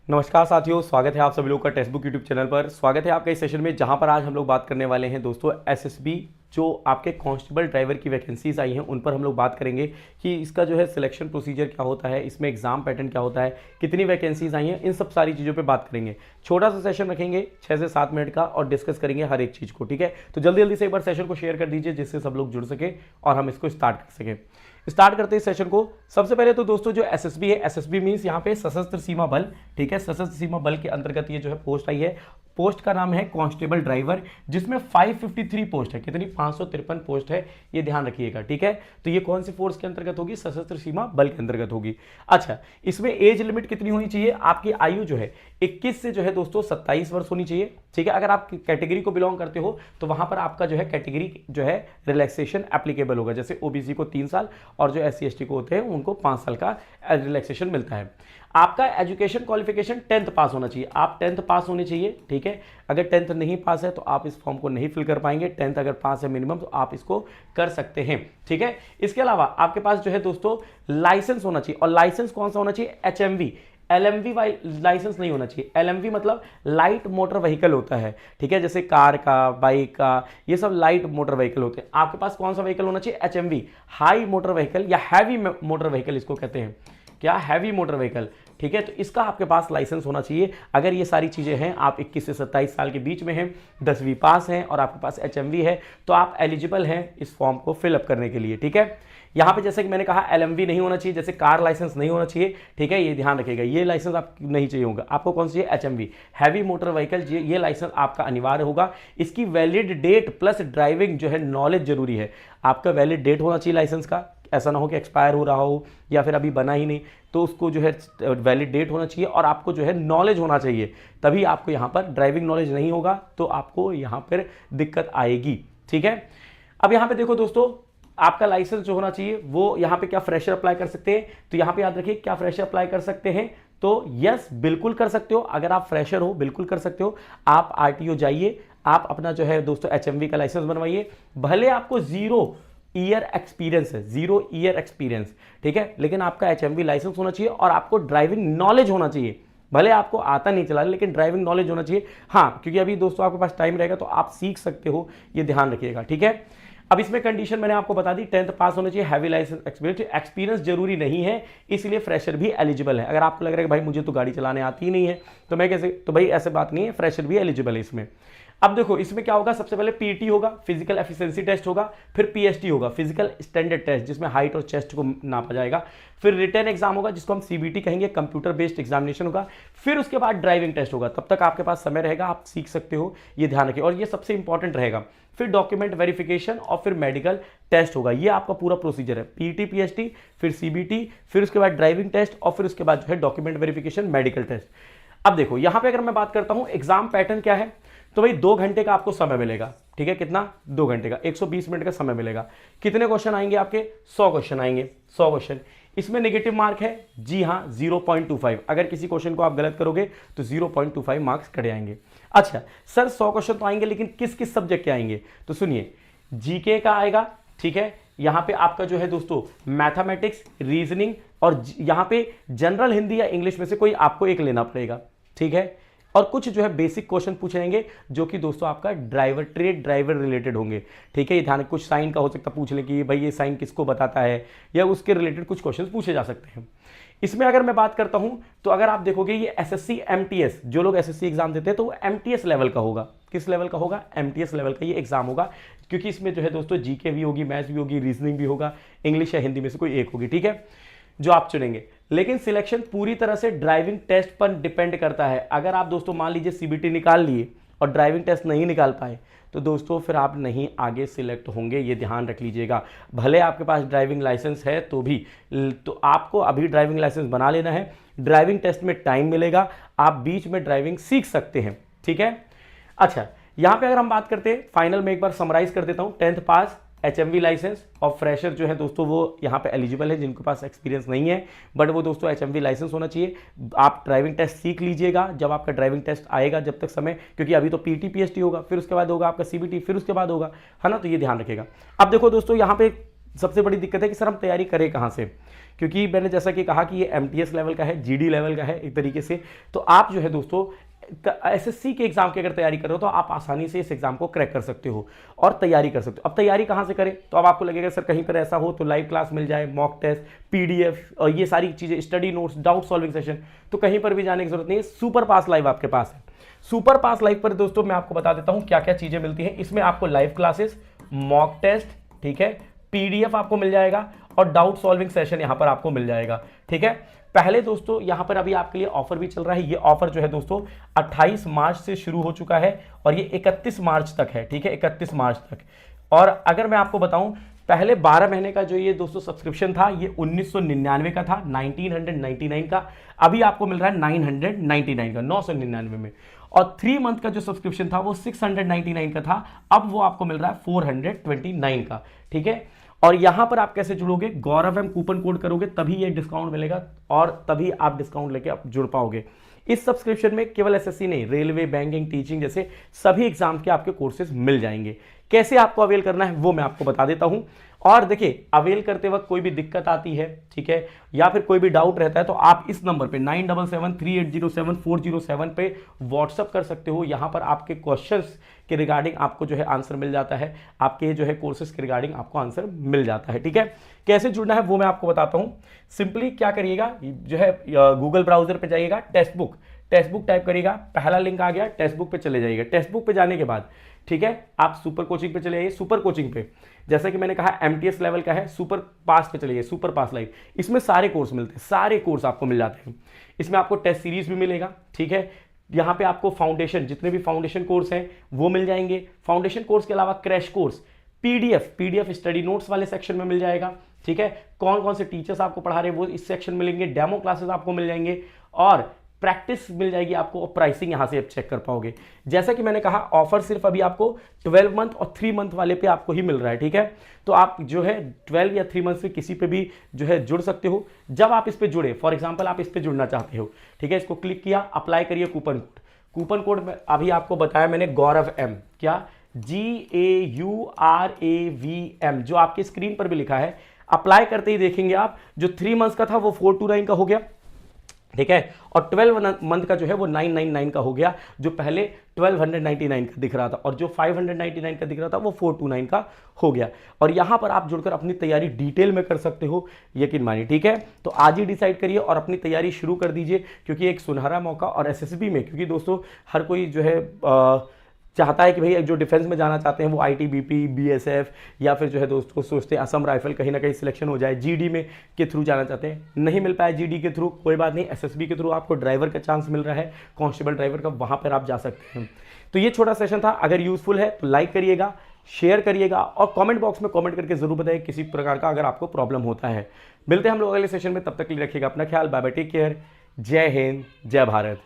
नमस्कार साथियों, स्वागत है आप सभी लोग का टेक्स्ट बुक यूट्यूब चैनल पर। स्वागत है आपका इस सेशन में, जहां पर आज हम लोग बात करने वाले हैं दोस्तों एसएसबी जो आपके कांस्टेबल ड्राइवर की वैकेंसीज आई हैं उन पर हम लोग बात करेंगे कि इसका जो है सिलेक्शन प्रोसीजर क्या होता है, इसमें एग्जाम पैटर्न क्या होता है, कितनी वैकेंसीज आई हैं, इन सब सारी चीज़ों पे बात करेंगे। छोटा सा सेशन रखेंगे 6 से 7 मिनट का और डिस्कस करेंगे हर एक चीज़ को। ठीक है, तो जल्दी जल्दी से एक बार सेशन को शेयर कर दीजिए जिससे सब लोग जुड़ सके और हम इसको स्टार्ट कर सकें। स्टार्ट करते हैं सेशन को। सबसे पहले तो दोस्तों जो एसएसबी है, एसएसबी मींस यहाँ पे सशस्त्र सीमा बल। ठीक है, सशस्त्र सीमा बल के अंतर्गत ये जो है पोस्ट आई है। पोस्ट का नाम है कांस्टेबल ड्राइवर, जिसमें 553 पोस्ट है। कितनी? 553 पोस्ट है, ये ध्यान रखिएगा। ठीक है, तो ये कौन सी फोर्स के अंतर्गत होगी? सशस्त्र सीमा बल के अंतर्गत होगी। अच्छा, इसमें एज लिमिट कितनी होनी चाहिए? आपकी आयु जो है 21 से जो है दोस्तों 27 वर्ष होनी चाहिए। ठीक है, अगर आप कैटेगरी को बिलोंग करते हो तो वहां पर आपका जो है कैटेगरी जो है रिलैक्सेशन एप्लीकेबल होगा। जैसे ओबीसी को 3 साल और जो एससी एसटी को होते हैं उनको 5 साल का रिलैक्सेशन मिलता है। आपका एजुकेशन क्वालिफिकेशन 10th पास होना चाहिए। आप 10th पास होने चाहिए। ठीक है, अगर 10th नहीं पास है तो आप इस फॉर्म को नहीं फिल कर पाएंगे। 10th अगर पास है मिनिमम तो आप इसको कर सकते हैं। ठीक है, इसके अलावा आपके पास जो है दोस्तों लाइसेंस होना चाहिए। और लाइसेंस कौन सा होना चाहिए? एचएमवी। एलएमवी लाइसेंस नहीं होना चाहिए। एलएमवी मतलब लाइट मोटर व्हीकल होता है। ठीक है, जैसे कार का, बाइक का, ये सब लाइट मोटर व्हीकल होते हैं। आपके पास कौन सा व्हीकल होना चाहिए? एचएमवी, हाई मोटर व्हीकल या हैवी मोटर व्हीकल इसको कहते हैं। क्या? Heavy motor vehicle. ठीक है, तो इसका आपके पास लाइसेंस होना चाहिए। अगर ये सारी चीजें हैं, आप 21 से 27 साल के बीच में हैं, 10वीं पास हैं और आपके पास एचएमवी है, तो आप एलिजिबल हैं इस फॉर्म को फिलअप करने के लिए। ठीक है, यहां पे जैसे कि मैंने कहा एलएमवी नहीं होना चाहिए, जैसे कार लाइसेंस नहीं होना चाहिए। ठीक है, ये ध्यान रखिएगा, ये लाइसेंस आप नहीं चाहिए होगा। आपको कौन सी? एचएमवी, हैवी मोटर व्हीकल, ये लाइसेंस आपका अनिवार्य होगा। इसकी वैलिड डेट प्लस ड्राइविंग जो है नॉलेज जरूरी है। आपका वैलिड डेट होना चाहिए लाइसेंस का, ऐसा ना हो कि एक्सपायर हो रहा हो या फिर अभी बना ही नहीं, तो उसको जो है वैलिड डेट होना चाहिए और आपको जो है नॉलेज होना चाहिए। तभी आपको यहाँ पर ड्राइविंग नॉलेज नहीं होगा तो आपको यहाँ पर दिक्कत आएगी। ठीक है, अब यहाँ पे देखो दोस्तों, आपका लाइसेंस जो होना चाहिए वो यहाँ पे क्या फ्रेशर अप्लाई कर सकते हैं? तो यहाँ पे याद रखिए, क्या फ्रेशर अप्लाई कर सकते हैं? तो यस, बिल्कुल कर सकते हो। अगर आप फ्रेशर हो बिल्कुल कर सकते हो। आप आरटीओ जाइए, आप अपना जो है दोस्तों एचएमवी का लाइसेंस बनवाइए। भले आपको 0 ईयर एक्सपीरियंस है, 0 ईयर एक्सपीरियंस, ठीक है, लेकिन आपका एचएमवी लाइसेंस होना चाहिए और आपको ड्राइविंग नॉलेज होना चाहिए। भले आपको आता नहीं चला लेकिन ड्राइविंग नॉलेज होना चाहिए। हाँ, क्योंकि अभी दोस्तों आपके पास टाइम रहेगा तो आप सीख सकते हो, ये ध्यान रखिएगा। ठीक है, अब इसमें कंडीशन मैंने आपको बता दी, 10th पास होना चाहिए, हैवी लाइसेंस, एक्सपीरियंस जरूरी नहीं है, इसलिए फ्रेशर भी एलिजिबल है। अगर आपको लग रहा है कि भाई मुझे तो गाड़ी चलाने आती ही नहीं है तो मैं कैसे, तो भाई ऐसे बात नहीं है, फ्रेशर भी एलिजिबल है इसमें। अब देखो इसमें क्या होगा, सबसे पहले पीटी होगा, फिजिकल एफिशिएंसी टेस्ट होगा, फिर पीएसटी होगा, फिजिकल स्टैंडर्ड टेस्ट, जिसमें हाइट और चेस्ट को नापा जाएगा, फिर रिटर्न एग्जाम होगा जिसको हम सीबीटी कहेंगे, कंप्यूटर बेस्ड एग्जामिनेशन होगा, फिर उसके बाद ड्राइविंग टेस्ट होगा। तब तक आपके पास समय रहेगा, आप सीख सकते हो, ये ध्यान रखिए। और ये सबसे इंपॉर्टेंट रहेगा, फिर डॉक्यूमेंट वेरिफिकेशन और फिर मेडिकल टेस्ट होगा। ये आपका पूरा प्रोसीजर है, पीटी, पीएसटी, फिर सीबीटी, फिर उसके बाद ड्राइविंग टेस्ट और फिर उसके बाद जो है डॉक्यूमेंट वेरिफिकेशन, मेडिकल टेस्ट। अब देखो यहां पे अगर मैं बात करता हूं एग्जाम पैटर्न क्या है, तो भाई 2 घंटे का आपको समय मिलेगा। ठीक है, कितना? 2 घंटे का, 120 मिनट का समय मिलेगा। कितने क्वेश्चन आएंगे आपके? 100 क्वेश्चन आएंगे, 100 क्वेश्चन। इसमें नेगेटिव मार्क है, जी हाँ, 0.25। अगर किसी क्वेश्चन को आप गलत करोगे तो 0.25 मार्क्स कट जाएंगे। अच्छा सर, 100 क्वेश्चन तो आएंगे लेकिन किस किस सब्जेक्ट के आएंगे? तो सुनिए, जीके का आएगा। ठीक है, यहां पे आपका जो है दोस्तों मैथमेटिक्स, रीजनिंग और यहां पे जनरल हिंदी या इंग्लिश में से कोई आपको एक लेना पड़ेगा। ठीक है, और कुछ जो है बेसिक क्वेश्चन पूछे जाएंगे जो कि दोस्तों आपका ड्राइवर, ट्रेड ड्राइवर रिलेटेड होंगे। ठीक है, ये ध्यान, कुछ साइन का हो सकता है पूछ लें कि भाई ये साइन किसको बताता है, या उसके रिलेटेड कुछ क्वेश्चन पूछे जा सकते हैं। इसमें अगर मैं बात करता हूं तो अगर आप देखोगे ये एसएससी एमटीएस, जो लोग एसएससी एग्जाम देते हैं तो वो एमटीएस लेवल का होगा। किस लेवल का होगा? एमटीएस लेवल का ये एग्जाम होगा, क्योंकि इसमें जो है दोस्तों जीके भी होगी, मैथ्स भी होगी, रीजनिंग भी होगा, इंग्लिश या हिंदी में से कोई एक होगी। ठीक है, जो आप चुनेंगे। लेकिन सिलेक्शन पूरी तरह से ड्राइविंग टेस्ट पर डिपेंड करता है। अगर आप दोस्तों मान लीजिए सीबीटी निकाल लिए और ड्राइविंग टेस्ट नहीं निकाल पाए तो दोस्तों फिर आप नहीं आगे सिलेक्ट होंगे, ये ध्यान रख लीजिएगा। भले आपके पास ड्राइविंग लाइसेंस है तो भी, तो आपको अभी ड्राइविंग लाइसेंस बना लेना है। ड्राइविंग टेस्ट में टाइम मिलेगा, आप बीच में ड्राइविंग सीख सकते हैं। ठीक है, अच्छा यहां पे अगर हम बात करते हैं, फाइनल में एक बार समराइज कर देता हूं, 10th पास, एचएमवी लाइसेंस और फ्रेशर जो है दोस्तों वो यहाँ पे एलिजिबल है, जिनके पास एक्सपीरियंस नहीं है, बट वो दोस्तों एचएमवी लाइसेंस होना चाहिए। आप ड्राइविंग टेस्ट सीख लीजिएगा जब आपका ड्राइविंग टेस्ट आएगा, जब तक समय, क्योंकि अभी तो पीटी पीएसटी होगा, फिर उसके बाद होगा आपका सीबीटी, फिर उसके बाद होगा, है ना, तो ये ध्यान रखेगा। अब देखो दोस्तों यहाँ पे सबसे बड़ी दिक्कत है कि सर हम तैयारी करें कहाँ से, क्योंकि मैंने जैसा कि कहा कि ये एमटीएस लेवल का है, जीडी लेवल का है एक तरीके से। तो आप जो है दोस्तों एसएससी के एग्जाम की अगर तैयारी कर रहे हो तो आप आसानी से इस एग्जाम को क्रैक कर सकते हो और तैयारी कर सकते हो। अब तैयारी कहाँ से करें, तो अब आपको लगेगा सर कहीं पर ऐसा हो तो लाइव क्लास मिल जाए, मॉक टेस्ट, पीडीएफ और ये सारी चीजें, study notes, doubt solving session, तो कहीं पर भी जाने की जरूरत नहीं है। सुपर पास लाइव आपके पास है। सुपर पास लाइव पर दोस्तों मैं आपको बता देता हूं क्या क्या चीजें मिलती हैं। इसमें आपको लाइव क्लासेस, मॉक टेस्ट, ठीक है, पीडीएफ आपको मिल जाएगा और डाउट सॉल्विंग सेशन यहां पर आपको मिल जाएगा, ठीक है। पहले दोस्तों यहां पर अभी आपके लिए ऑफर भी चल रहा है। ये ऑफर जो है दोस्तों 28 मार्च से शुरू हो चुका है और ये 31 मार्च तक है, ठीक है, 31 मार्च तक। और अगर मैं आपको बताऊं, पहले 12 महीने का जो ये दोस्तों सब्सक्रिप्शन था ये 1999 का था, 1999 का। अभी आपको मिल रहा है 999 का, 999 में। और 3 मंथ का जो सब्सक्रिप्शन था वो 699 का था, अब वो आपको मिल रहा है 429 का, ठीक है। और यहां पर आप कैसे जुड़ोगे, गौरव एम कूपन कोड करोगे तभी ये डिस्काउंट मिलेगा और तभी आप डिस्काउंट लेके आप जुड़ पाओगे। इस सब्सक्रिप्शन में केवल एसएससी नहीं, रेलवे, बैंकिंग, टीचिंग जैसे सभी एग्जाम के आपके कोर्सेज मिल जाएंगे। कैसे आपको अवेल करना है वो मैं आपको बता देता हूं। और देखिए, अवेल करते वक्त कोई भी दिक्कत आती है, ठीक है, या फिर कोई भी डाउट रहता है तो आप इस नंबर पे 9773807407 पे व्हाट्सअप कर सकते हो। यहां पर आपके क्वेश्चंस के रिगार्डिंग आपको जो है आंसर मिल जाता है, आपके जो है कोर्सेज के रिगार्डिंग आपको आंसर मिल जाता है, ठीक है। कैसे जुड़ना है वो मैं आपको बताता हूं। सिंपली क्या करिएगा, जो है गूगल ब्राउजर पे जाइएगा, टेक्स्ट बुक टाइप करिएगा, पहला लिंक आ गया, टेक्स्ट बुक पे चले जाइएगा। टेक्स्ट बुक पे जाने के बाद, ठीक है, आप सुपर कोचिंग पे चले जाइए। सुपर कोचिंग पे जैसा कि मैंने कहा एमटीएस लेवल का है, सुपर पास पे चले जाइए, सुपर पास लाइव। इसमें सारे कोर्स मिलते हैं, सारे कोर्स आपको मिल जाते हैं। इसमें आपको टेस्ट सीरीज भी मिलेगा, ठीक है। यहाँ पे आपको फाउंडेशन, जितने भी फाउंडेशन कोर्स हैं वो मिल जाएंगे। फाउंडेशन कोर्स के अलावा crash course, PDF study notes वाले सेक्शन में मिल जाएगा, ठीक है। कौन कौन से टीचर्स आपको पढ़ा रहे हैं वो इस सेक्शन में मिलेंगे। डेमो क्लासेस आपको मिल जाएंगे और प्रैक्टिस मिल जाएगी आपको, और प्राइसिंग यहां से आप चेक कर पाओगे। जैसा कि मैंने कहा, ऑफर सिर्फ अभी आपको 12 मंथ और 3 मंथ वाले पे आपको ही मिल रहा है, ठीक है। तो आप जो है 12 या 3 मंथ से किसी पे भी जो है जुड़ सकते हो। जब आप इस पे जुड़े, फॉर एग्जांपल आप इस पे जुड़ना चाहते हो, ठीक है, इसको क्लिक किया, अप्लाई करिए कूपन कोड में अभी आपको बताया मैंने, गौरव एम, क्या, GAURAVM, जो आपकी स्क्रीन पर भी लिखा है। अप्लाई करते ही देखेंगे आप, जो 3 मंथ्स का था वो 429 का हो गया, ठीक है, और 12 मंथ का जो है वो 999 का हो गया, जो पहले 1299 का दिख रहा था, और जो 599 का दिख रहा था वो 429 का हो गया। और यहां पर आप जुड़कर अपनी तैयारी डिटेल में कर सकते हो, यकीन मानिए, ठीक है। तो आज ही डिसाइड करिए और अपनी तैयारी शुरू कर दीजिए, क्योंकि एक सुनहरा मौका, और एसएसबी में, क्योंकि दोस्तों हर कोई जो है चाहता है कि भाई जो डिफेंस में जाना चाहते हैं वो आईटीबीपी, बीएसएफ या फिर जो है दोस्तों सोचते हैं असम राइफल कहीं ना कहीं सिलेक्शन हो जाए, जीडी में के थ्रू जाना चाहते हैं, नहीं मिल पाया जीडी के थ्रू, कोई बात नहीं, एसएसबी के थ्रू आपको ड्राइवर का चांस मिल रहा है, कांस्टेबल ड्राइवर का, वहां पर आप जा सकते हैं। तो ये छोटा सेशन था, अगर यूजफुल है तो लाइक करिएगा, शेयर करिएगा और कमेंट बॉक्स में कमेंट करके जरूर बताइए किसी प्रकार का अगर आपको प्रॉब्लम होता है। मिलते हैं हम लोग अगले सेशन में, तब तक के लिए रखिएगा अपना ख्याल, बाय बाय, टेक केयर, जय हिंद, जय भारत।